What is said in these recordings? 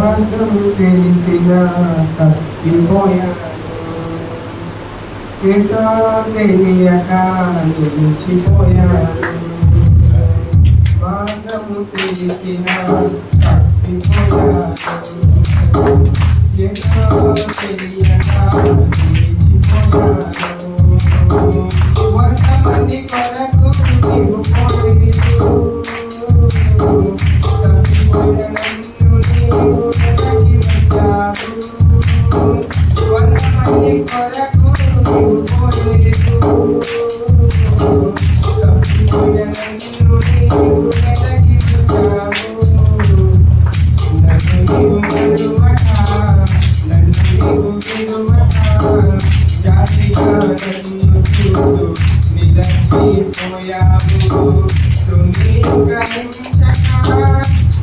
మార్గము తెలిసిన తప్పిపోయాను, ఎటో తెలియక నిలిచిపోయాను. మార్గము తెలిసిన తప్పిపోయాను, ఎటో తెలియక నిలిచిపోయాను. 100 మంది కొరకు నీవు పోలేదు, తప్పిపోయిన నన్ను నీవు వెతకి వచ్చావు. 100 మంది కొరకు నీవు పోలేదు, తప్పిపోయిన నన్ను నీవు వెతకి వచ్చావు. నన్ను నీవు మరువక, నన్ను నీవు విడువక, జాతిగా నన్ను చూస్తూ నిలచిపోయావు. తృణీకరించక,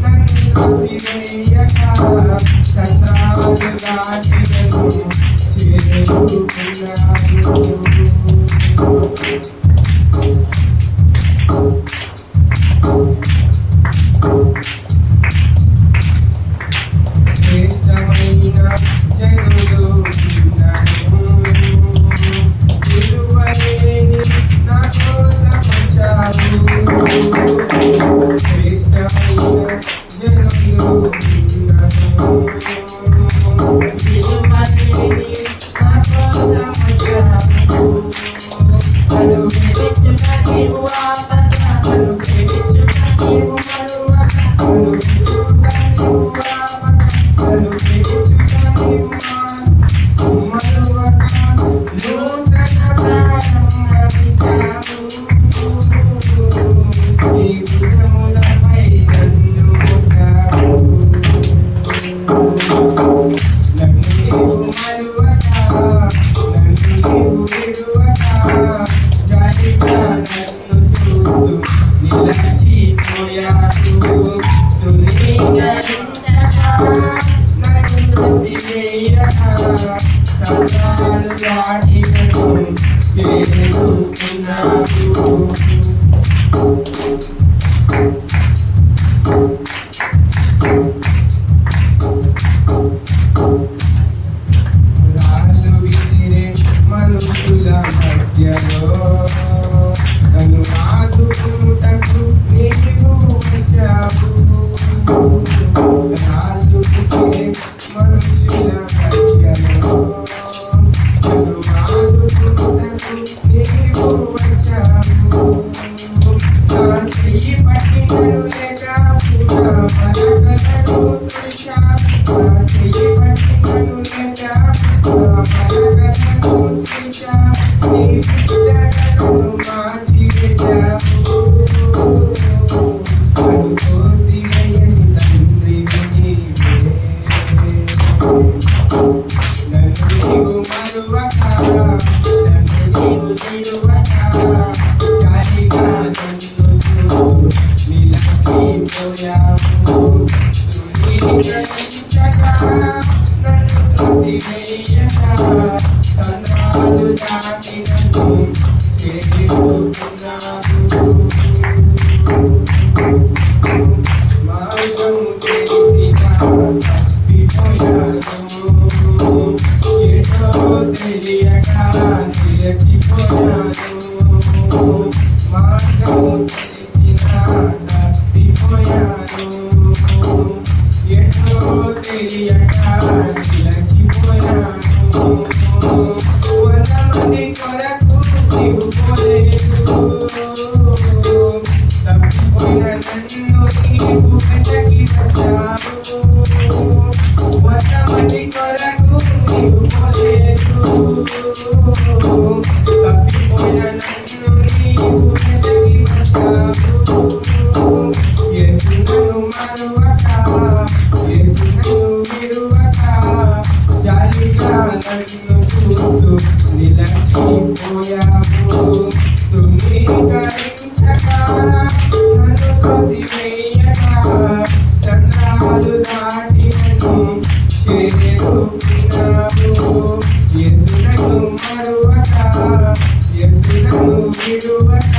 నన్ను తోసివేయక, శతాలు దాటి నన్ను చేరుకున్నావు. శ్రేష్టమైన జనులు నన్ను విలువలేని నా కోసం వచ్చావు. శ్రేష్టమైన జనులు నన్ను విలువలేని నా కోసం వచ్చావు. అనుగ్రహించుట నీవు ఆపక, అనుగ్రహించుట నీవు మరువక, అనుగ్రహించుట నీవు ఆపక, అనుగ్రహించుట నీవు మరువక, నూతన ప్రారంభించావు. నీ భుజములపై నన్ను మోసావు. నన్ను నీవు మరువక, నన్ను నీవు విడువక, జాలిగా నన్ను చూస్తూ నిలచిపోయావు. తృణీకరించక, నన్ను తోసివేయక, శతాలు దాటి నన్ను చేరుకున్నావు. రాళ్ళు విసిరే మనుషుల మధ్యలో నన్ను ఆదుకుంటకు నీవు వచ్చావు. రాళ్ళు విసిరే మనుషుల మధ్యలో నన్ను ఆదుకుంటకు నీవు వచ్చావు. నా చెయ్యి పట్టి నన్ను లేకపోయినా మరకలను తుడిచావు. నా చెయ్యి పట్టి నన్ను లేకపోయినా మరకలను తుడిచావు. నీ బిడ్డలను మార్చివేశావు. నన్ను తోసివేయని తండ్రివి నీవే. నన్ను నీవు మరువక, నన్ను నీవు విడువక, జాలిగా నన్ను చూస్తూ నిలచిపోయావు. తృణీకరించక, నన్ను తోసివేయక, శతాలు దాటి నన్ను చేరుకున్నావు. మార్గము తెలిసిన తప్పిపోయాను, ఎటో తెలియక నిలిచిపోయాను. మార్గము తెలిసిన తప్పిపోయాను, ఎటో తెలియక నిలిచిపోయాను. 100 మంది కొరకు నీవు పోలేదు, తప్పిపోయిన నన్ను నీవు వెతకి వచ్చావు. 100 మంది కొరకు నీవు పోలేదు, తప్పిపోయిన నన్ను నీవు వెతకి వచ్చావు. యేసు నన్ను మరువక, యేసు నన్ను విడువక, జాలిగా నన్ను చూస్తూ నిలచిపోయావు. తృణీకరించక, నన్ను తోసివేయక, శతాలు దాటి నన్ను చేరుకున్నావు. యేసు నన్ను మరువక, యేసు నన్ను విడువక,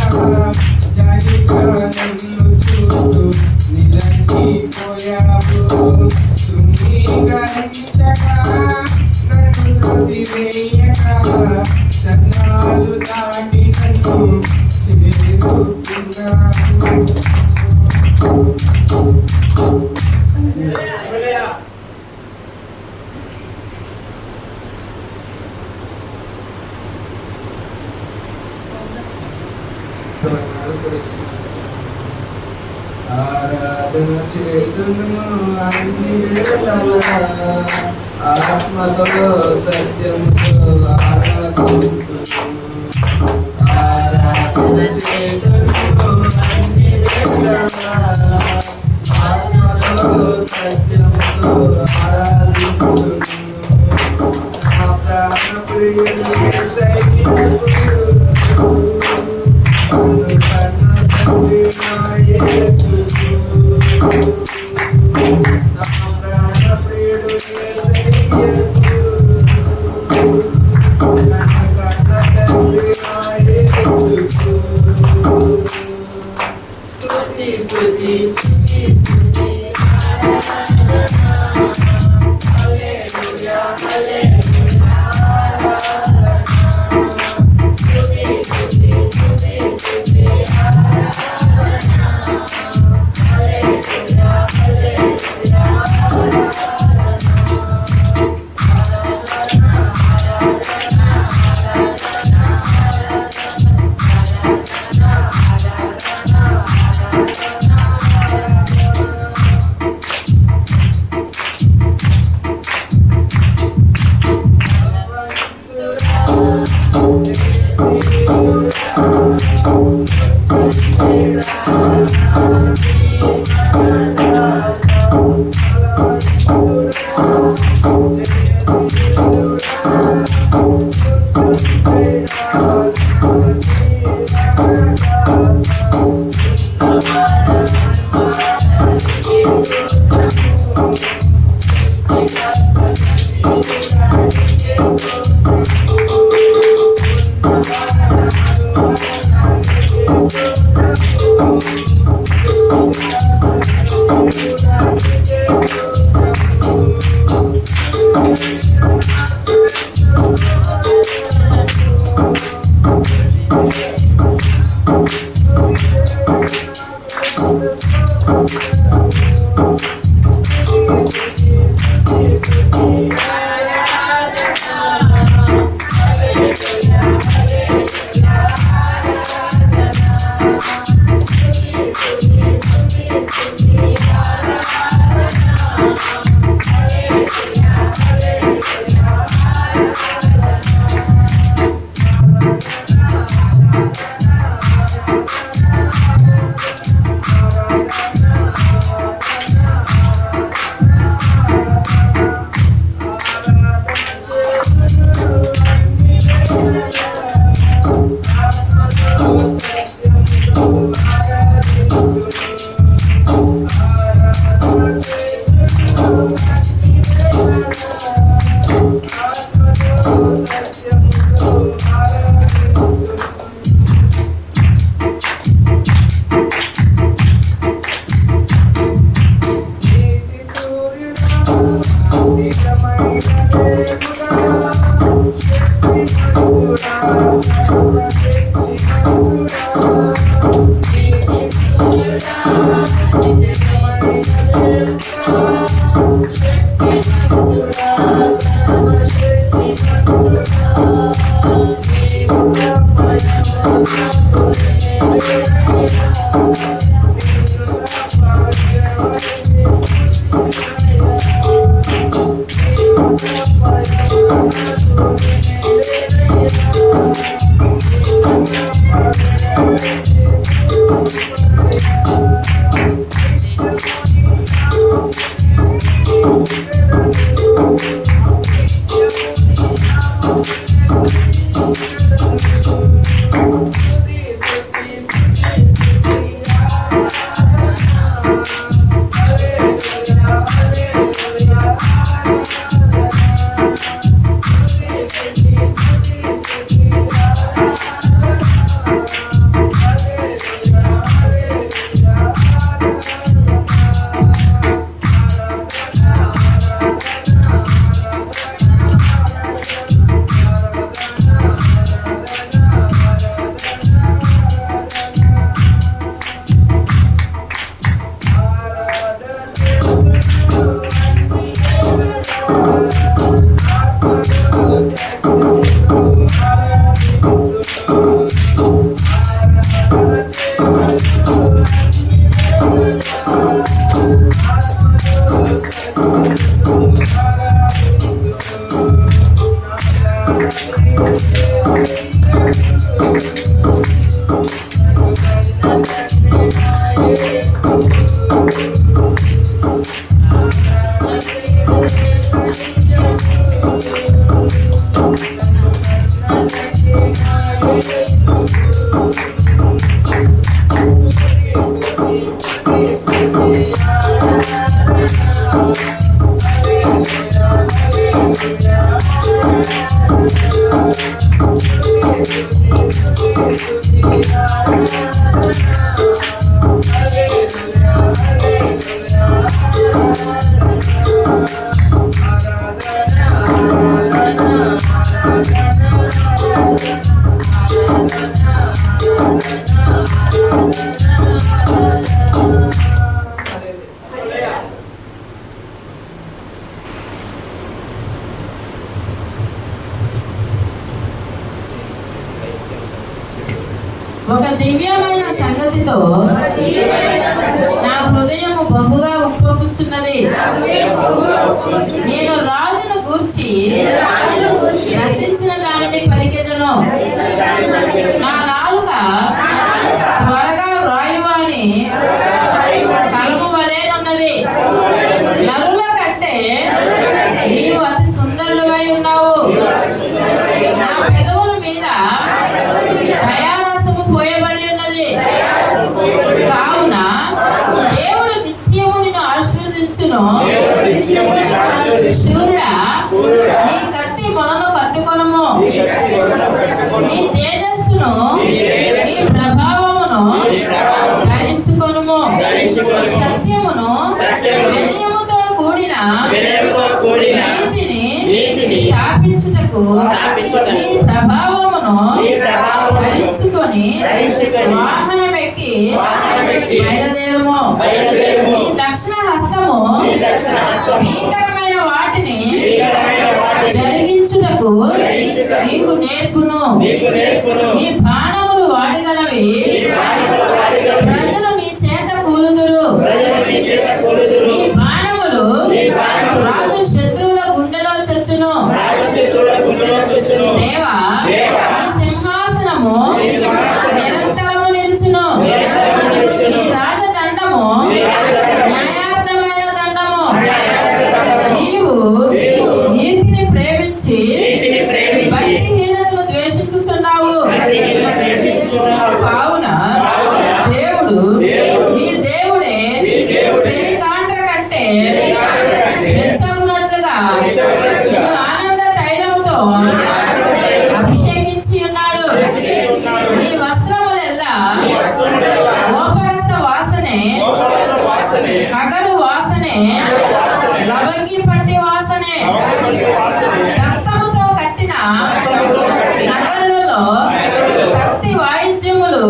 జాలిగా నన్ను చూస్తూ నిలచిపోయావు. ఆరాధన చేతును అన్ని వేళలా ఆత్మతో సత్యంతో ఆరాధన చేతును అన్ని వేళలా ఆత్మతో సత్యంతో ఆరాధింతును నా ప్రాణ ప్రియుడు యేసయ్యకు ఒక దివ్యమైన సంగతితో నా హృదయము బహుగా ఉప్పొంగుచున్నది. నేను రాజును గూర్చి రచించిన దానిని పలికెదను. నా నాలుక త్వరగా వ్రాయువాని కలము వలెనున్నది. నరుల కంటే నీవు అతి సుందరుడవై ఉన్నావు. నా పెదవుల మీద దయారసము పోయబడి ఉన్నది. కావున దేవుడు నిత్యము నిన్ను ఆశీర్వదించును. శూరుడా, నీ కత్తి మొలను పట్టుకొనుము. నీ తేజస్సును, నీ ప్రభావమును ధరించుకొనుము. సత్యమును వినయముతో కూడిన నీతిని స్థాపించుటకు నీ ప్రభావమును ధరించుకొని వాహనమెక్కి బయలుదేరుము. నీ దక్షిణ హస్తము భీకరమైన వాటిని జరిగించుటకు నీకు నేర్పును. నీ బాణములు వాడగలవి. ప్రజలు నీ చేత కూలుదురు. నీ బాణములు రాజు శత్రువుల గుండెలో చొచ్చును. దేవా, నీ సింహాసనము నిరంతరము నిలుచును. నీ రాజదండము న్యాయార్థమైన దండము. నీవు నీతిని ప్రేమించి భక్తిహీనతను ద్వేషించుచున్నావు. కావున దేవుడు నీ దేవుడే చెలికాండ్ర కంటే వెచ్చగునట్లుగా నిన్ను ఆనంద తైలముతో అభిషేకించి ఉన్నాడు. నీ వస్త్రములెల్లా గోపరస వాసనే, అగరు వాసనే, లవంగి పట్టి వాసనే. రక్తముతో కట్టిన నగరులలో భక్తి వాయిద్యములు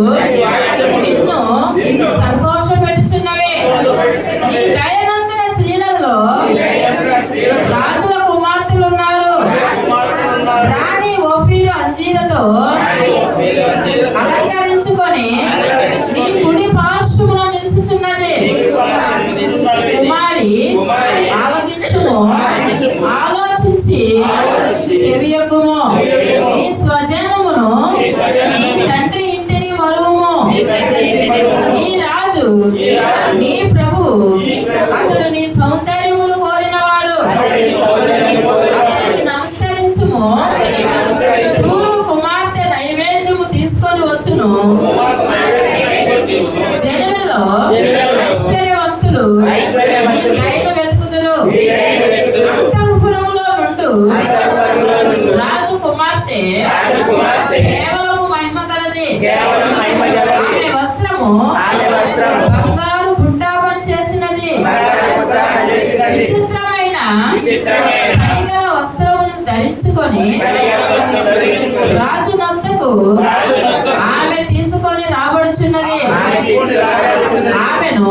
నిన్ను సంతోషపెట్టుచున్నవి. నీ దయనందున స్త్రీలలో రాజుల కుమార్తెలు ఉన్నారు. రాణి ఓఫీరు అంజీరతో అలంకరించుకొని నీ కుడి పార్శ్వమున నిలుచుచున్నది. కుమారి, ఆలకించుము, ఆలోచించి చెవియొగ్గుము. నీ స్వజనమును, నీ తండ్రి ఇంటిని మరువుము. ఈ రాజు నీ ప్రభువు, అతడు నీ సౌందర్యములు కోరినవాడు. అతనికి నమస్కరించుము. తూరు కుమార్తె నైవేద్యము తీసుకొని వచ్చును. జనులలో ఐశ్వర్యవంతులు నీ దయను వెతుకుదురు. అంతఃపురములో నుండు రాజు కుమార్తె కేవలము మహిమ కలది. ఆమె వస్త్రము బంగారు బుట్టాపని చేసినది. విచిత్రమైన పనిగల వస్త్రమును ధరించుకొని రాజు నొద్దకు ఆమె తీసుకొని రాబడుచున్నది. ఆమెను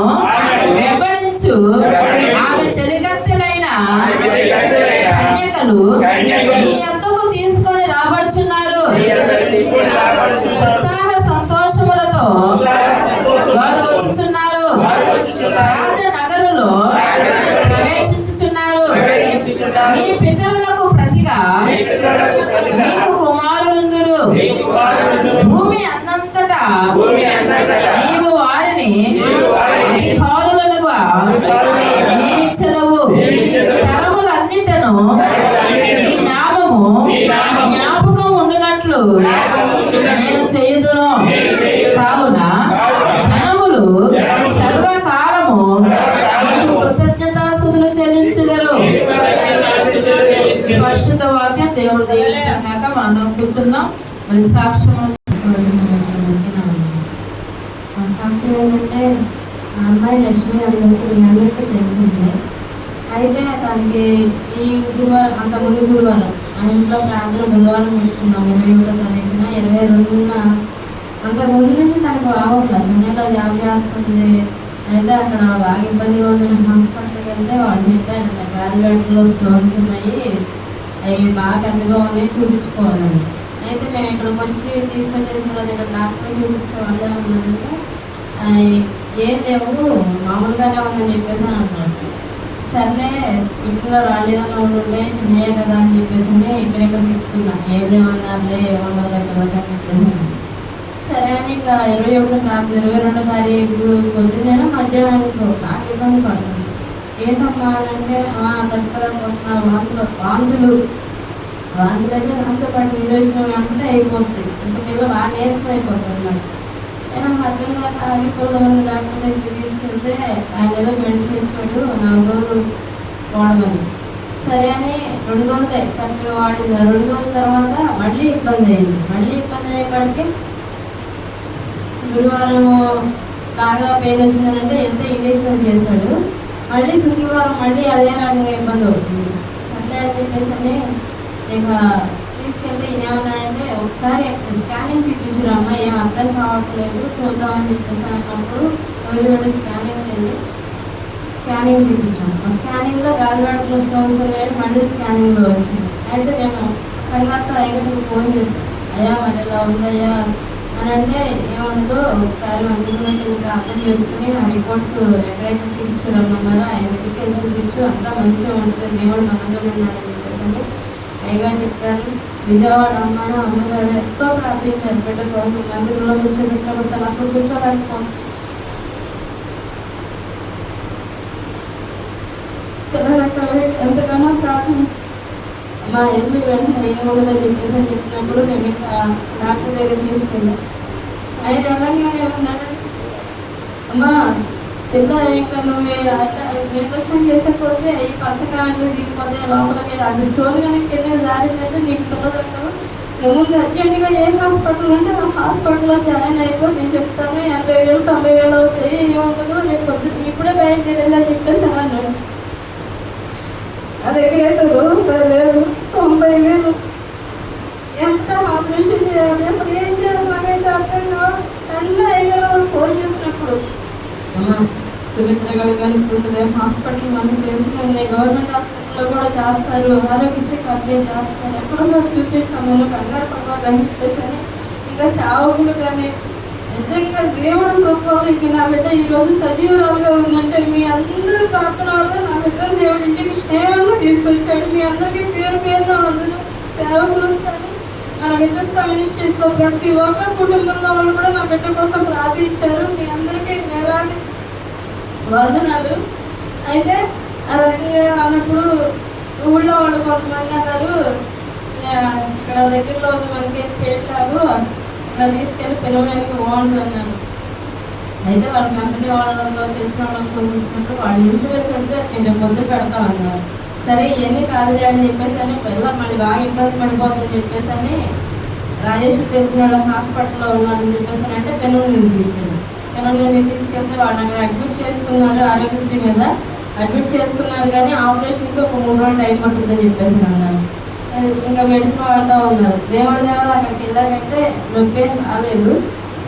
వెంబడించు ఆమె చెలికత్తెలైన కన్యకలు నీ యొద్దకు తీసుకొని రాబడుచున్నారు. ఉత్సాహ సంతోషములతో వారు వచ్చుచున్నారు. రాజనగరులో ప్రవేశించుచున్నారు. నీ పితరులకు ప్రతిగా నీకు కుమారులుందురు. భూమి అన్నంతటా నీవు వారిని నేను చేయుదును. కావున జనములు సర్వకాలము నీకు కృతజ్ఞతాస్తుతులు చెల్లించుదరు. పరిశుద్ధ వాక్యం దేవుడు దీవించిన గాక. మనందరం కూర్చుందాం. మరి సాక్ష్యం ఏంటంటే ఆ అమ్మాయి లక్ష్మి అందరికీ మీ అందరికీ తెలిసిందే. అయితే తనకి ఈ గురువారం అంత ముందు గురువారం ఆ ఇంట్లో ప్రార్థన బుధవారం పెట్టుకున్నాం 21వ తారీఖున. 22న అంతకు ముందు నుంచి తనకు బాగోట్లేదు, చెన్నైలో జాబ్ చేస్తుంది. అయితే అక్కడ బాగా ఇబ్బందిగా ఉంది. హాస్పిటల్కి వెళ్తే వాళ్ళు చెప్పారు గాలిలో స్టోన్స్ ఉన్నాయి, అవి బాగా పెద్దగా ఉన్నాయి, చూపించుకోవాలని. అయితే మేము ఇక్కడికి వచ్చి తీసుకొచ్చేసిన రోజు ఇక్కడ డాక్టర్ చూపిస్తే వాళ్ళే ఉన్నారంటే ఏం లేవు మామూలుగానే ఉందని చెప్పేసి అంటారు. సర్లే ఇంట్లో రాలేదన్న వాళ్ళు ఉంటే చిన్నయ్యే కదా అని చెప్పేసి ఇక్కడెక్కడ చెప్తున్నా. ఏం లేవన్నారులే, ఏమన్నారు ఎక్కడ అని చెప్పేసి. సరే అని ఇంకా 22వ తారీఖు పొద్దున్న మధ్యాహ్నానికి నాకు ఇబ్బంది పడుతుంది. ఏంటమ్మా అని అంటే తక్కువ వాంతులు అయితే దాంతో పాటు విరోచన వెంటనే అయిపోతుంది. ఇంకా పిల్ల బాగా నీరసం అయిపోతుంది అన్నమాట. నేను అర్థం కాక ఆగిపోలో ఉన్న డాక్టర్ దగ్గరికి తీసుకెళ్తే ఆయన ఏదో మెడిసిన్ ఇచ్చాడు 4 రోజులు వాడమని. సరే అని 2 రోజులే కరెక్ట్గా వాడింది. 2 రోజుల తర్వాత మళ్ళీ ఇబ్బంది అయ్యేప్పటికీ గురువారం బాగా పెయిన్ వచ్చిందనంటే ఎంత ఇంజక్షన్ చేశాడు. మళ్ళీ శుక్రవారం మళ్ళీ అదే రకంగా ఇబ్బంది అవుతుంది. సర్లే అని చెప్పేసి ఇక తీసుకెళ్తే ఏమన్నాయంటే ఒకసారి స్కానింగ్ తీపించురమ్మా, ఏం అర్థం కావట్లేదు చూద్దామని చెప్పేసి అన్నప్పుడు రోజు స్కానింగ్ వెళ్ళి స్కానింగ్ తీపించాం. ఆ స్కానింగ్లో గాలివాటలో స్టోన్స్ ఉన్నాయని మళ్ళీ స్కానింగ్లో వచ్చింది. అయితే నేను కంగారుతో అయ్యగారికి ఫోన్ చేశాను, అయ్యా మరి ఇలా ఉందయ్యా అని అంటే ఏముండదు ఒకసారి మందుకున్నట్టు అర్థం చేసుకుని ఆ రిపోర్ట్స్ ఎక్కడైతే తీపించురమ్మన్నారో ఆయన దగ్గరికి వెళ్ళి చూపించు, అంతా మంచిగా ఉంటుంది, దేవుడు మనంగా ఉన్నాడని చెప్పేసి అయ్యగారు చెప్పారు. విజయవాడ అమ్మగారు ఎంతో ప్రార్థించారు బిడ్డ కోసం. మందిరంలో కూర్చోబెట్టబడతాను, అప్పుడు కూర్చోలేకపోతాను. పిల్లలు అక్కడ ఎంతగానో ప్రార్థించి మా ఇల్లు వెంటనే ఏమవుతుందని చెప్పినప్పుడు నేను ఇంకా డాక్టర్ దగ్గర తీసుకెళ్ళాను. ఆయన అలాగే ఏమన్నాడు, అమ్మా పిల్ల ఇంకా నువ్వు అట్లా నిర్లక్ష్యం చేసే కొద్దీ ఈ పచ్చకాయలు దిగిపోతే లోపలికి అది స్టోన్ కనుక కింద జారిందంటే నీకు పిల్ల దక్కదు. నువ్వు ముందు అర్జెంటుగా ఏ హాస్పిటల్ ఉంటే ఆ హాస్పిటల్లో జాయిన్ అయిపో, నేను చెప్తాను 80,000 90,000 అవుతాయి, ఏముండదు రేపు పొద్దున్న ఇప్పుడే బయలుదేరాలి అని చెప్పేసి అన్నాడు. నా దగ్గర అయితే రూపాయి లేదు, 90,000 ఎంత ఆపరేషన్ చేయాలి, అసలు ఏం చేయాలి నాకైతే అర్థం కావాలి. అన్న అయ్యగారు ఫోన్ చేసినప్పుడు సుమిత్ర గడి కనుక్కుంటుంది, హాస్పిటల్ మనకు తెలిసి ఉన్నాయి, గవర్నమెంట్ హాస్పిటల్లో కూడా చేస్తారు, ఆరోగ్యశ్రీ కార్డు చేస్తారు, ఎక్కడో చోటు చూపించాము కంగారు పడవాలని చెప్పేసి అని. ఇంకా సేవకులు కానీ నిజంగా దేవుడు కృపలో ఇంక నా బిడ్డ ఈరోజు సజీవురాలుగా ఉందంటే మీ అందరి ప్రార్థన వల్ల నా బిడ్డను దేవుడి ఇంటికి క్షేమంగా తీసుకొచ్చాడు. మీ అందరికీ పేరున అందరూ సేవకులు కానీ మన విద్యుత్ మినిస్ట్రీస్లో ప్రతి ఒక్క కుటుంబంలో వాళ్ళు కూడా నా బిడ్డ కోసం ప్రార్థించారు. మీ అందరికీ వేలాది వందనాలు. అయితే ఆ రకంగా అన్నప్పుడు ఊళ్ళో వాళ్ళు కొంతమంది అన్నారు, ఇక్కడ దగ్గరలో ఉంది మనకి స్టేట్ ల్యాబ్, ఇక్కడ తీసుకెళ్ళి పిల్లలకి బాగుంటుంది అన్నారు. అయితే వాళ్ళ కంపెనీ వాళ్ళలో తెలిసిన వాళ్ళకి ఫోన్ చేసినప్పుడు వాళ్ళు ఇన్సూరెన్స్ ఉంటే నేను పొద్దు పెడతామన్నారు. సరే ఇవన్నీ కాదులే అని చెప్పేసి అని పిల్ల మళ్ళీ బాగా ఇబ్బంది పడిపోతుందని చెప్పేసి అని రాజేష్ తెలిసిన వాళ్ళ హాస్పిటల్లో ఉన్నారని చెప్పేసి అంటే పెనుగొండని తీసుకెళ్తే వాళ్ళు అక్కడ అడ్మిట్ చేసుకున్నారు. ఆరోగ్యశ్రీ మీద అడ్మిట్ చేసుకున్నారు కానీ ఆపరేషన్కి ఒక 3 రోజులు టైం పడుతుందని చెప్పేసి అన్నారు. ఇంకా మెడిసిన్ వాడుతూ ఉన్నారు. దేవుడి దేవుడు అక్కడికి వెళ్ళాకైతే నొప్పి రాలేదు.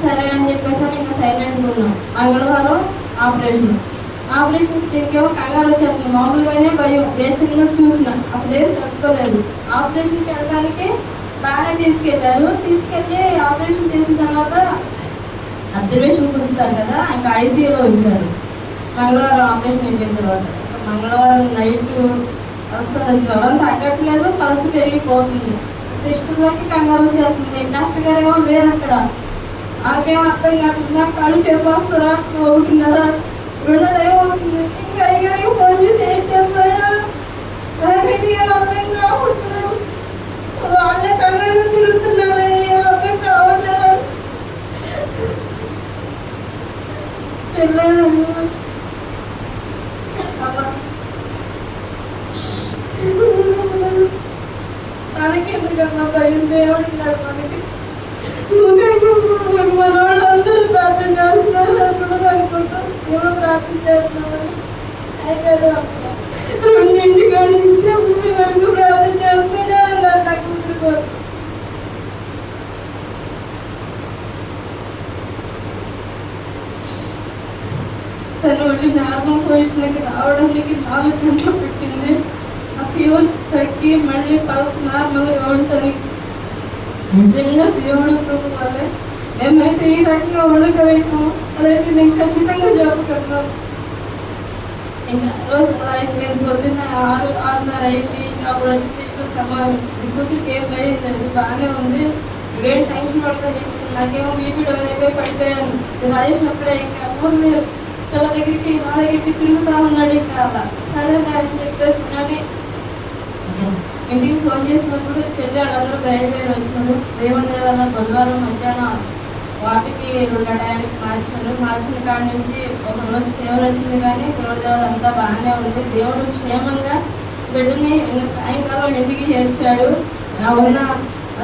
సరే అని చెప్పేసి ఇంకా సైలెంట్గా ఉన్నాం. మంగళవారం ఆపరేషన్ తిరిగేమో కంగారు వచ్చేస్తుంది. మామూలుగానే భయం, ఏ చిన్నది చూసినా అప్పుడేం తట్టుకోలేదు. ఆపరేషన్కి వెళ్ళడానికి బాగానే తీసుకెళ్ళి ఆపరేషన్ చేసిన తర్వాత అబ్జర్వేషన్ ఉంచుతారు కదా, ఇంకా ఐసీయూలో ఉంచారు. మంగళవారం ఆపరేషన్ అయిపోయిన తర్వాత ఇంకా మంగళవారం నైట్ అసలు జ్వరం తగ్గట్లేదు, పల్స్ పెరిగిపోతుంది. సిస్టర్లకి కంగారు వచ్చేస్తుంది. డాక్టర్ గారు ఏమో లేరు అక్కడ. నాకేం అర్థం కాకుండా కళ్ళు చెప్పేస్తారా 1:30 2 టైం అవుతుంది. ఇంకా అయ్యగారికి ఫోన్ చేసి ఏం చేస్తాయా నాకైతే ఏం అర్థం కావట్లేదు. వాళ్ళే కంగారుగా తిరుగుతున్నారయ్యా పెళ్ళైన తనకెందుకమ్మా భయం? దేవుడు ఉన్నాడు మనకి. మన వాళ్ళందరూ ప్రార్థన చేస్తున్నారు అప్పుడు దానికోసం ఏమో ప్రార్థన చేస్తున్నామని అయ్యారు. అమ్మ 2 కాడి నుంచి 3 వరకు ప్రార్థన చేస్తూనే ఉన్నారు నా కూతురు కోసం. తను నార్మల్ పొజిషన్కి రావడానికి 4 గంటలు పెట్టింది. ఆ ఫీవర్ తగ్గి మళ్ళీ పల్స్ నార్మల్గా ఉండటానికి నిజంగా దేవుడు కృప వల్లే మేమైతే ఈ రకంగా ఉండగలిగాము. అదైతే నేను ఖచ్చితంగా చెప్పగలను. ఇంకా రోజు లైఫ్ మీద పొద్దున్న 6:30 అయింది. ఇంకా అప్పుడు వచ్చి సిస్టర్ సమావేశం కూతురికి ఏం అయింది, అది బాగానే ఉంది, ఇవేం టెన్షన్ పడదని చెప్పేసి నాకేమో బీపీ డౌన్ అయిపోయి పడిపోయాను. రాయేసినప్పుడే ఇంకా ఎవరు లేరు. పిల్ల దగ్గరికి నా దగ్గరికి తిరుగుతా ఉన్నాడు. ఇంకా అలా సరేలే అని చెప్పేసి కానీ ఇంటికి ఫోన్ చేసినప్పుడు చెల్లి వాళ్ళందరూ బయలుదేరి వచ్చారు. దేవుని దేవల్ల బుధవారం మధ్యాహ్నం వాటికి 2 టైంకి మార్చారు. మార్చిన కాడి నుంచి ఒక రోజు ఫీవర్ వచ్చింది, కానీ దేవుడి దేవర అంతా బాగానే ఉంది. దేవుడు క్షేమంగా బిడ్డని సాయంకాలం ఇంటికి చేర్చాడు. ఉన్న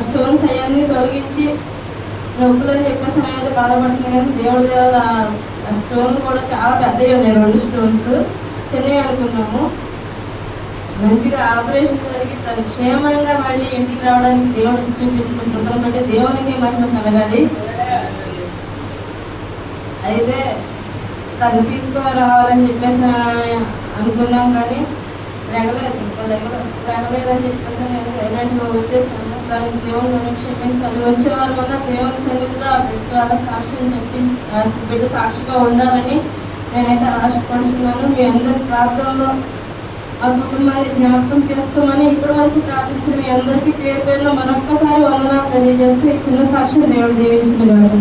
స్టోన్స్ అవన్నీ తొలగించి నొప్పులని చెప్పేసి అయితే బాధపడుతుంది. కానీ దేవుడి దేవర స్టోన్ కూడా చాలా పెద్దవి ఉన్నాయి. 2 స్టోన్స్ చిన్నవి అనుకున్నాము. మంచిగా ఆపరేషన్ జరిగి తను క్షేమంగా మళ్ళీ ఇంటికి రావడానికి దేవుడికి చూపించిన కృపను బట్టి దేవునికి మహిమ కలగాలి. అయితే తను తీసుకురావాలని చెప్పేసి అనుకున్నాం, కానీ లేగలేదని చెప్పేసి నేను సైలెంట్గా వచ్చేసాను. దానికి దేవుని నన్ను క్షమించాలి. వచ్చేవారు ఉన్న దేవుని సన్నిధిలో ఆ బిడ్డ అలా సాక్ష్యం చెప్పి ఆ బిడ్డ సాక్షిగా ఉండాలని నేనైతే ఆశపడుతున్నాను. మీ అందరి ప్రార్థనలో ఆ కుటుంబాన్ని జ్ఞాపకం చేసుకోమని ఇప్పటి వరకు ప్రార్థించిన మీ అందరికీ పేరు పేరులో మరొక్కసారి వందనాలు తెలియజేస్తూ ఈ చిన్న సాక్ష్యం దేవుడు దీవించిన కాదు.